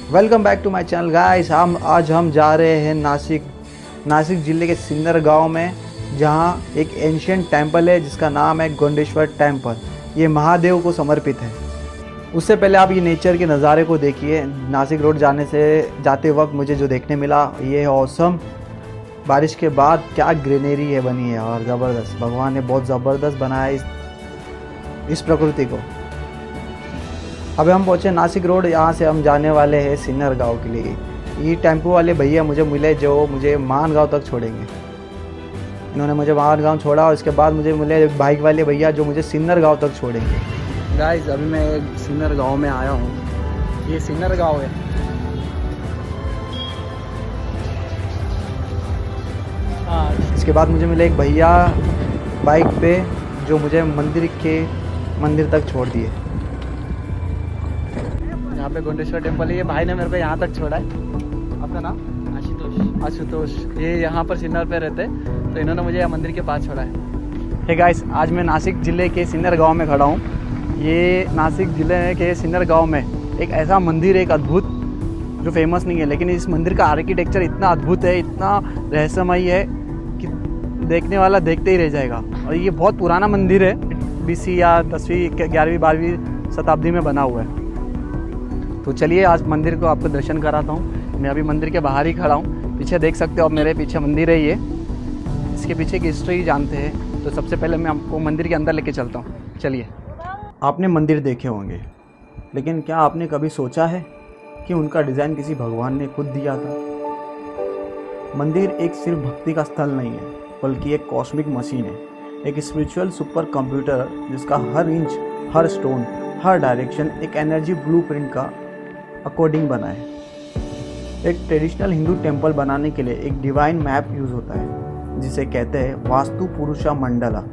Welcome back to my channel guys. आज हम जा रहे हैं नासिक ज़िले के सिन्नर गांव में, जहां एक एंशियंट टेंपल है जिसका नाम है गोंडेश्वर टेंपल। ये महादेव को समर्पित है। उससे पहले आप ये नेचर के नज़ारे को देखिए। नासिक रोड जाते वक्त मुझे जो देखने मिला ये है ऑसम। बारिश के बाद क्या ग्रीनरी है बनी है, और ज़बरदस्त। भगवान ने बहुत ज़बरदस्त बनाया इस प्रकृति को। अभी हम पहुँचे नासिक रोड। यहाँ से हम जाने वाले हैं सिन्नर गांव के लिए। ये टेम्पो वाले भैया मुझे मिले जो मुझे मानगांव तक छोड़ेंगे। इन्होंने मुझे मानगांव छोड़ा और इसके बाद मुझे मिले बाइक वाले भैया जो मुझे सिन्नर गांव तक छोड़ेंगे। गाइस, अभी मैं एक सिन्नर गांव में आया हूँ। ये सिन्नर गांव है। इसके बाद मुझे मिले एक भैया बाइक पे जो मुझे मंदिर तक छोड़ दिए। यहाँ पे गोंडेश्वर टेंपल है। ये भाई ने मेरे को यहाँ तक छोड़ा है। आपका नाम? आशुतोष। ये यहाँ पर सिन्नर पे रहते हैं, तो इन्होंने मुझे यहाँ मंदिर के पास छोड़ा है। हे गाइस, आज मैं नासिक ज़िले के सिन्नर गांव में खड़ा हूँ। ये नासिक ज़िले के सिन्नर गांव में एक ऐसा मंदिर है, एक अद्भुत, जो फेमस नहीं है, लेकिन इस मंदिर का आर्किटेक्चर इतना अद्भुत है, इतना रहस्यमयी है कि देखने वाला देखते ही रह जाएगा। और ये बहुत पुराना मंदिर है। BC या 10वीं 11वीं 12वीं शताब्दी में बना हुआ है। तो चलिए आज मंदिर को आपको दर्शन कराता हूँ। मैं अभी मंदिर के बाहर ही खड़ा हूँ। पीछे देख सकते हो आप, मेरे पीछे मंदिर है। ये इसके पीछे की हिस्ट्री जानते हैं, तो सबसे पहले मैं आपको मंदिर के अंदर लेके चलता हूँ। चलिए। आपने मंदिर देखे होंगे, लेकिन क्या आपने कभी सोचा है कि उनका डिज़ाइन किसी भगवान ने खुद दिया था? मंदिर एक सिर्फ भक्ति का स्थल नहीं है, बल्कि एक कॉस्मिक मशीन है, एक स्पिरिचुअल सुपर कंप्यूटर जिसका हर इंच, हर स्टोन, हर डायरेक्शन एक एनर्जी ब्लूप्रिंट का अकॉर्डिंग बना है। एक ट्रेडिशनल हिंदू टेंपल बनाने के लिए एक डिवाइन मैप यूज़ होता है, जिसे कहते हैं वास्तु पुरुषा मंडला।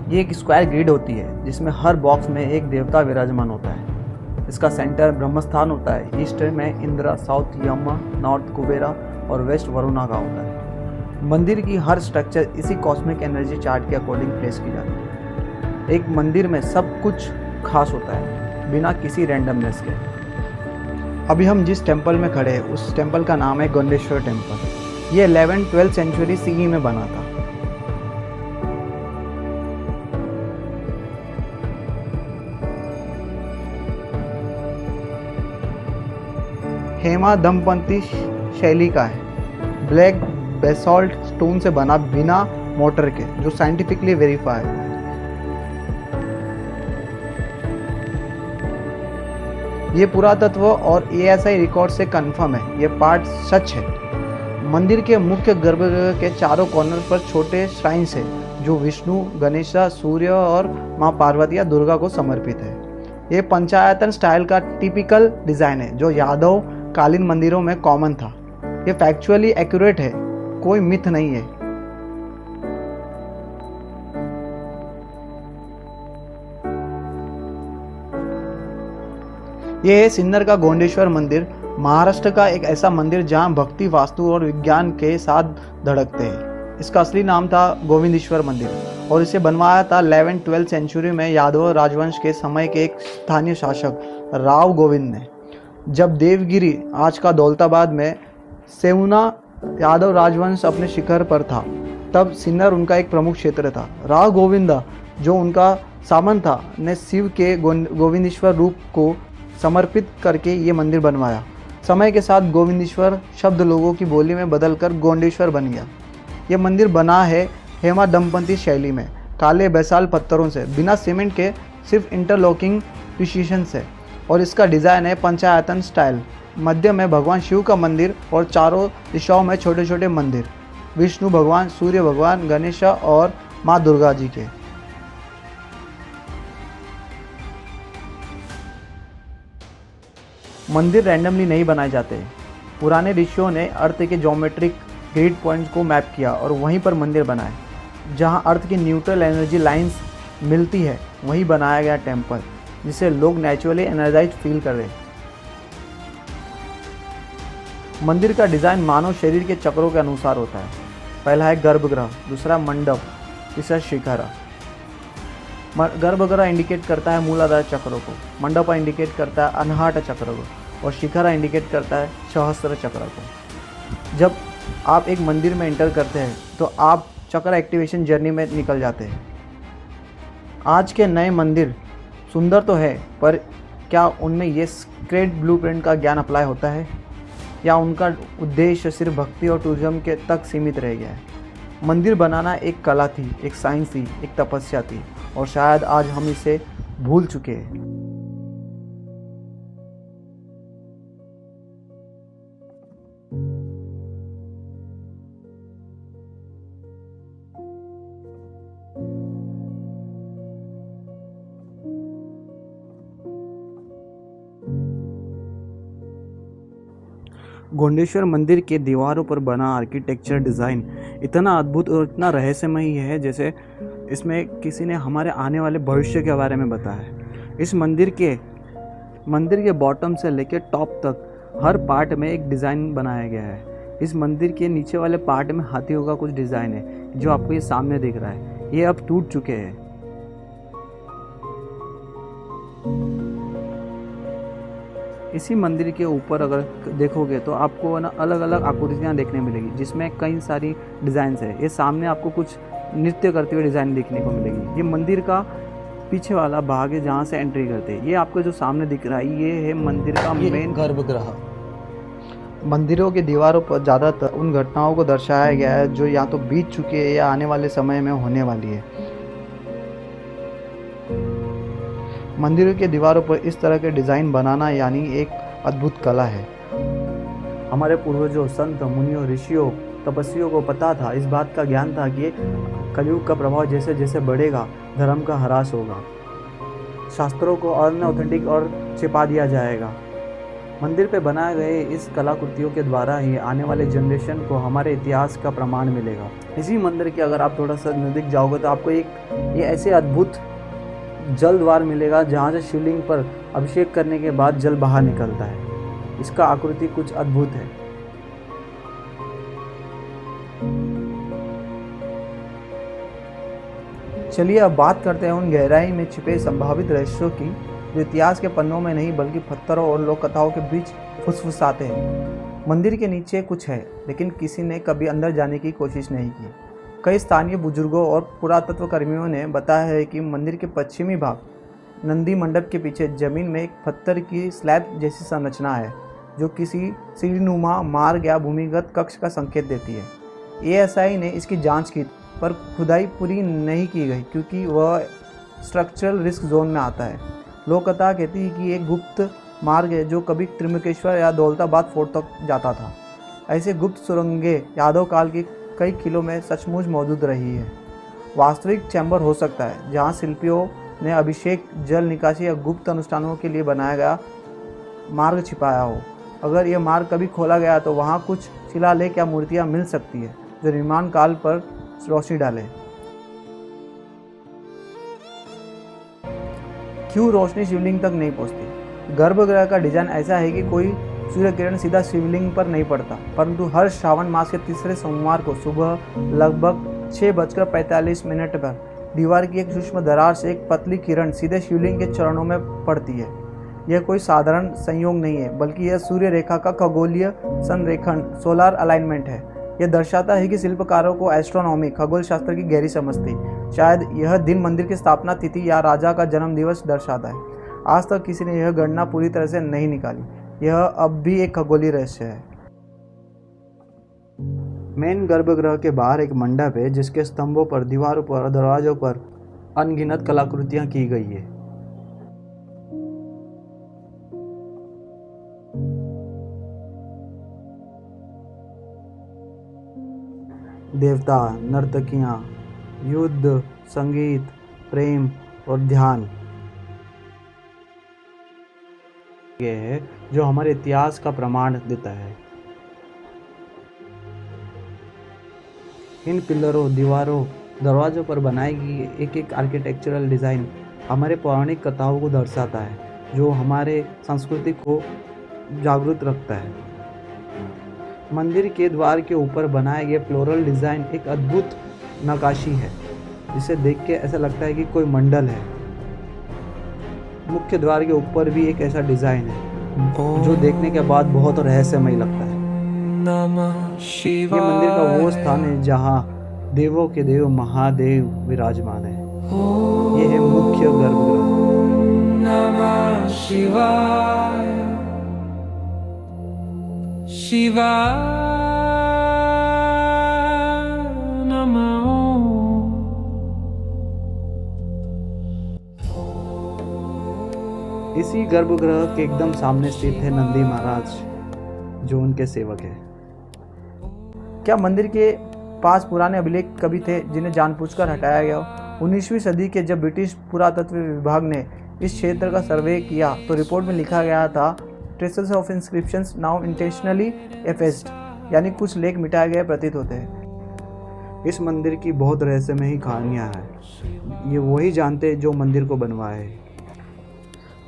ये एक स्क्वायर ग्रिड होती है जिसमें हर बॉक्स में एक देवता विराजमान होता है। इसका सेंटर ब्रह्मस्थान होता है। ईस्ट में इंद्रा, साउथ यम, नॉर्थ कुबेरा और वेस्ट वरुणा का होता है। मंदिर की हर स्ट्रक्चर इसी कॉस्मिक एनर्जी चार्ट के अकॉर्डिंग प्लेस की जाती है। एक मंदिर में सब कुछ खास होता है, बिना किसी रैंडमनेस के। अभी हम जिस टेंपल में खड़े हैं उस टेंपल का नाम है गोंडेश्वर टेंपल। ये 11th-12th सेंचुरी CE में बना था। हेमा दंपति शैली का है। ब्लैक बेसॉल्ट स्टोन से बना, बिना मोटर के, जो साइंटिफिकली वेरीफाइड है। ये पुरातत्व और ASI रिकॉर्ड से कंफर्म है। ये पार्ट सच है। मंदिर के मुख्य गर्भगृह के चारों कॉर्नर पर छोटे श्राइन्स हैं जो विष्णु, गणेशा, सूर्य और माँ पार्वती या दुर्गा को समर्पित है। ये पंचायतन स्टाइल का टिपिकल डिज़ाइन है जो यादव कालीन मंदिरों में कॉमन था। ये फैक्चुअली एक्यूरेट है, कोई मिथ नहीं है। ये है सिन्नर का गोंडेश्वर मंदिर, महाराष्ट्र का एक ऐसा मंदिर जहां भक्ति, वास्तु और विज्ञान के साथ धड़कते हैं। इसका असली नाम था गोविंदेश्वर मंदिर और इसे बनवाया था 11th-12th सेंचुरी में यादव राजवंश के समय के एक स्थानीय शासक राव गोविंद ने। जब देवगिरी, आज का दौलताबाद में, सेवना यादव राजवंश अपने शिखर पर था, तब सिन्नर उनका एक प्रमुख क्षेत्र था। राव गोविंदा, जो उनका सामंत था, ने शिव के गोविंदेश्वर रूप को समर्पित करके ये मंदिर बनवाया। समय के साथ गोविंदेश्वर शब्द लोगों की बोली में बदलकर गोंडेश्वर बन गया। ये मंदिर बना है हेमा दंपति शैली में, काले बेसाल पत्थरों से, बिना सीमेंट के, सिर्फ इंटरलॉकिंग प्रिसीशन से। और इसका डिज़ाइन है पंचायतन स्टाइल। मध्य में भगवान शिव का मंदिर और चारों दिशाओं में छोटे छोटे मंदिर, विष्णु भगवान, सूर्य भगवान, गणेशा और माँ दुर्गा जी के। मंदिर रैंडमली नहीं बनाए जाते। पुराने ऋषियों ने अर्थ के ज्योमेट्रिक ग्रिड पॉइंट्स को मैप किया और वहीं पर मंदिर बनाए। जहां अर्थ की न्यूट्रल एनर्जी लाइंस मिलती है, वहीं बनाया गया टेंपल, जिसे लोग नेचुरली एनर्जाइज फील कर रहे। मंदिर का डिज़ाइन मानव शरीर के चक्रों के अनुसार होता है। पहला है गर्भगृह, दूसरा मंडप, तीसरा शिखर। गर्भगृह इंडिकेट करता है मूलाधार चक्र को, मंडप इंडिकेट करता है अनहट चक्र को, और शिखरा इंडिकेट करता है सहस्त्र चक्र को। जब आप एक मंदिर में एंटर करते हैं तो आप चक्र एक्टिवेशन जर्नी में निकल जाते हैं। आज के नए मंदिर सुंदर तो है, पर क्या उनमें ये सीक्रेट ब्लूप्रिंट का ज्ञान अप्लाई होता है, या उनका उद्देश्य सिर्फ भक्ति और टूरिज्म के तक सीमित रह गया है? मंदिर बनाना एक कला थी, एक साइंस थी, एक तपस्या थी, और शायद आज हम इसे भूल चुके हैं। गोंडेश्वर मंदिर के दीवारों पर बना आर्किटेक्चर डिज़ाइन इतना अद्भुत और इतना रहस्यमयी है, जैसे इसमें किसी ने हमारे आने वाले भविष्य के बारे में बताया है। इस मंदिर के बॉटम से लेकर टॉप तक हर पार्ट में एक डिज़ाइन बनाया गया है। इस मंदिर के नीचे वाले पार्ट में हाथियों का कुछ डिज़ाइन है जो आपको ये सामने दिख रहा है। ये अब टूट चुके हैं। इसी मंदिर के ऊपर अगर देखोगे तो आपको ना अलग अलग आकृतियाँ देखने मिलेगी, जिसमें कई सारी डिज़ाइंस है। ये सामने आपको कुछ नृत्य करते हुए डिज़ाइन देखने को मिलेगी। ये मंदिर का पीछे वाला भाग है जहाँ से एंट्री करते हैं। ये आपको जो सामने दिख रहा है ये है मंदिर का मेन गर्भगृह। मंदिरों के दीवारों पर ज़्यादातर उन घटनाओं को दर्शाया गया है जो या तो बीत चुके हैं या आने वाले समय में होने वाली है। मंदिरों के दीवारों पर इस तरह के डिज़ाइन बनाना यानी एक अद्भुत कला है। हमारे पूर्वजों, संत, मुनियों, ऋषियों, तपस्वियों को पता था, इस बात का ज्ञान था कि कलयुग का प्रभाव जैसे जैसे बढ़ेगा धर्म का ह्रास होगा, शास्त्रों को और ऑथेंटिक और छिपा दिया जाएगा। मंदिर पे बनाए गए इस कलाकृतियों के द्वारा ही आने वाले जनरेशन को हमारे इतिहास का प्रमाण मिलेगा। इसी मंदिर के अगर आप थोड़ा सा नज़दीक जाओगे तो आपको ये ऐसे अद्भुत जल द्वार मिलेगा जहाँ से शिवलिंग पर अभिषेक करने के बाद जल बाहर निकलता है। इसका आकृति कुछ अद्भुत है। चलिए अब बात करते हैं उन गहराई में छिपे संभावित रहस्यों की जो इतिहास के पन्नों में नहीं बल्कि पत्थरों और लोक कथाओं के बीच फुसफुसाते हैं। मंदिर के नीचे कुछ है, लेकिन किसी ने कभी अंदर जाने की कोशिश नहीं की। कई स्थानीय बुजुर्गों और पुरातत्व कर्मियों ने बताया है कि मंदिर के पश्चिमी भाग नंदी मंडप के पीछे जमीन में एक पत्थर की स्लैब जैसी संरचना है जो किसी सीढ़ीनुमा मार्ग या भूमिगत कक्ष का संकेत देती है। एएसआई ने इसकी जांच की पर खुदाई पूरी नहीं की गई क्योंकि वह स्ट्रक्चरल रिस्क जोन में आता है। लोक कथा कहती है कि एक गुप्त मार्ग है जो कभी त्रिमुकेश्वर या दौलताबाद फोर्ट तक जाता था। ऐसे गुप्त सुरंगें यादव काल के कई किलों में सचमुच मौजूद रही है। वास्तविक चैम्बर हो सकता है जहां शिल्पियों ने अभिषेक, जल निकासी या गुप्त अनुष्ठानों के लिए बनाया गया मार्ग छिपाया हो। अगर यह मार्ग कभी खोला गया तो वहां कुछ शिलालेख या मूर्तियां मिल सकती है जो निर्माण काल पर रोशनी डाले। क्यों रोशनी शिवलिंग तक नहीं पहुंचती? गर्भगृह का डिजाइन ऐसा है कि कोई सूर्य किरण सीधा शिवलिंग पर नहीं पड़ता, परंतु हर श्रावण मास के तीसरे सोमवार को सुबह लगभग 6:45 पर दीवार की एक सूक्ष्म दरार से एक पतली किरण सीधे शिवलिंग के चरणों में पड़ती है। यह कोई साधारण संयोग नहीं है, बल्कि यह सूर्य रेखा का खगोलीय संरेखण, सोलर अलाइनमेंट है। यह दर्शाता है कि शिल्पकारों को एस्ट्रोनॉमी, खगोल शास्त्र की गहरी समझ थी। शायद यह दिन मंदिर की स्थापना तिथि या राजा का जन्म दिवस दर्शाता है। आज तक किसी ने यह गणना पूरी तरह से नहीं निकाली। यह अब भी एक खगोलीय रहस्य है। मेन गर्भगृह के बाहर एक मंडप है जिसके स्तंभों पर, दीवारों पर और दरवाजों पर अनगिनत कलाकृतियां की गई है। देवता, नर्तकियां, युद्ध, संगीत, प्रेम और ध्यान ये है जो हमारे इतिहास का प्रमाण देता है। इन पिलरों, दीवारों, दरवाजों पर बनाई गई एक एक आर्किटेक्चरल डिज़ाइन हमारे पौराणिक कथाओं को दर्शाता है, जो हमारे संस्कृति को जागरूक रखता है। मंदिर के द्वार के ऊपर बनाए गए फ्लोरल डिज़ाइन एक अद्भुत नक्काशी है, जिसे देख के ऐसा लगता है कि कोई मंडल है। मुख्य द्वार के ऊपर भी एक ऐसा डिज़ाइन है जो देखने के बाद बहुत रहस्यमय लगता है। ये मंदिर का वो स्थान है जहाँ देवों के देव महादेव विराजमान है। ये है मुख्य गर्भगृह। नमः शिवाय शिवाय नमः। इसी गर्भगृह के एकदम सामने स्थित है नंदी महाराज, जो उनके सेवक है। क्या मंदिर के पास पुराने अभिलेख कभी थे जिन्हें जानबूझकर हटाया गया? 19वीं सदी के जब ब्रिटिश पुरातत्व विभाग ने इस क्षेत्र का सर्वे किया तो रिपोर्ट में लिखा गया था traces of inscriptions now intentionally effaced, यानी कुछ लेख मिटाए गए प्रतीत होते हैं। इस मंदिर की बहुत रहस्यमय ही कहानियाँ हैं। ये वही जानते हैं जो मंदिर को बनवाया है।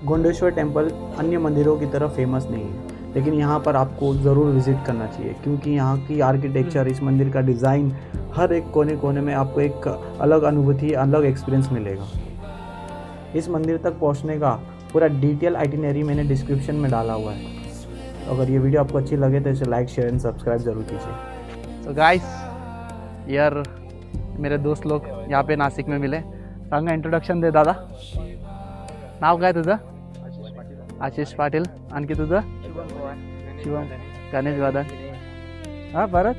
गोंडेश्वर टेम्पल अन्य मंदिरों की तरह फेमस नहीं है, लेकिन यहाँ पर आपको ज़रूर विज़िट करना चाहिए, क्योंकि यहाँ की आर्किटेक्चर, इस मंदिर का डिज़ाइन, हर एक कोने कोने में आपको एक अलग अनुभूति, अलग एक्सपीरियंस मिलेगा। इस मंदिर तक पहुँचने का पूरा डिटेल आइटिनरी मैंने डिस्क्रिप्शन में डाला हुआ है। तो अगर ये वीडियो आपको अच्छी लगे तो इसे लाइक, शेयर एंड सब्सक्राइब ज़रूर कीजिए। तो गाइस यार, मेरे दोस्त लोग यहाँ पे नासिक में मिले। सांगा इंट्रोडक्शन दे दादा। नाव काय तुझं? आशिष पाटील. आणखी तुझं? शिवम गणेश वादन. हाँ परत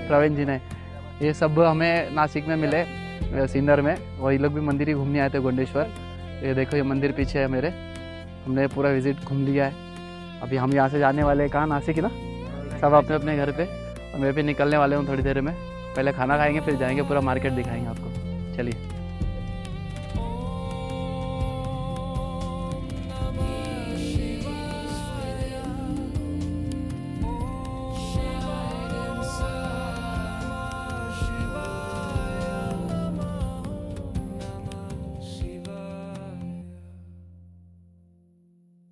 प्रवीण जी ने. ये सब हमें नासिक में मिले, सिन्नर में. वही लोग भी मंदिर ही घूमने आए थे, गोंडेश्वर. ये देखो, ये मंदिर पीछे है मेरे. हमने पूरा विजिट घूम लिया है. अभी हम यहाँ से जाने वाले हैं कहाँ? नासिक ना, सब अपने अपने घर पे. और मैं भी निकलने वाले हूँ थोड़ी देर में. पहले खाना खाएंगे, फिर जाएंगे, पूरा मार्केट दिखाएंगे आपको. चलिए.